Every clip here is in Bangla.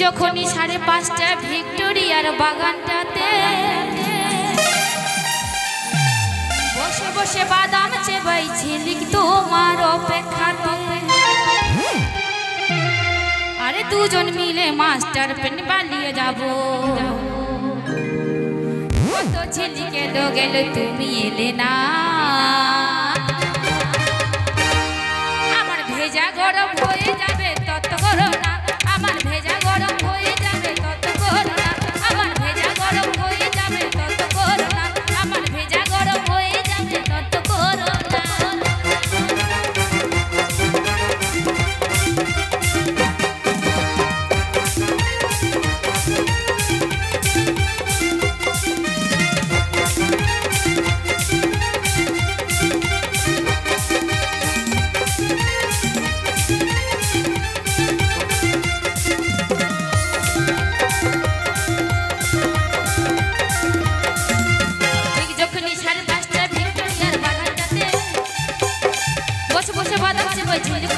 যখনই 5:30 ভিক্টোরিয়ার বাগানটাতে বসে বসে বাদাম চেবাইছিলি তোমার অপেক্ষাতে। আরে দুজন মিলে মাস্টার পেন বালিয়ে যাব, কত ছেলেকে গেল তুমি এলে না। আমার ভেজা গরম হয়ে যাবে তত গরম না, আমার ভেজা গরম হয়ে যাবে তত গরম না, আমার ভেজা গরম হয়ে যাবে তত গরম না, আমার ভেজা গরম হয়ে যাবে তত গরম না।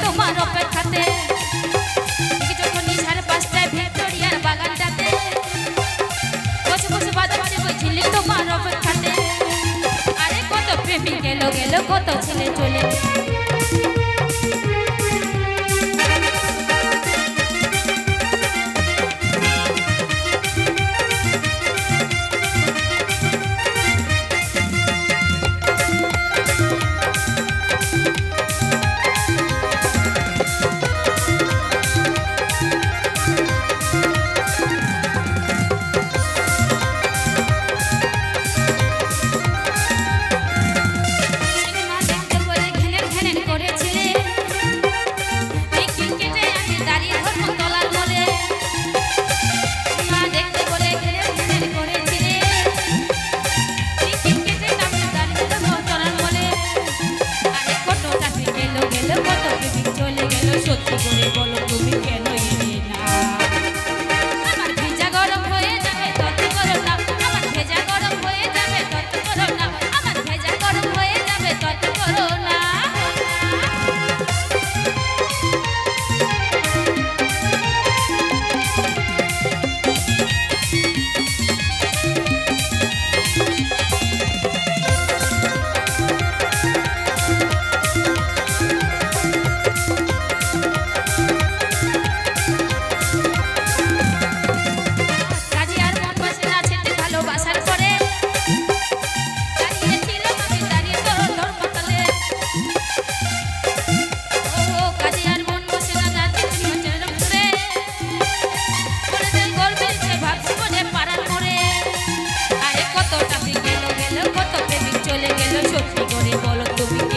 তোমার অপেক্ষাতে যখনই 5:30 ভিক্টোরিয়ার বাগানটাতে বসে বসে বাদাম চেবাইছিলি তোমার অপেক্ষাতে। আরে কত প্রেমিক গেল গেল, কত ছেলে চলে চলে গেল সত্যি করে বলো তুমি।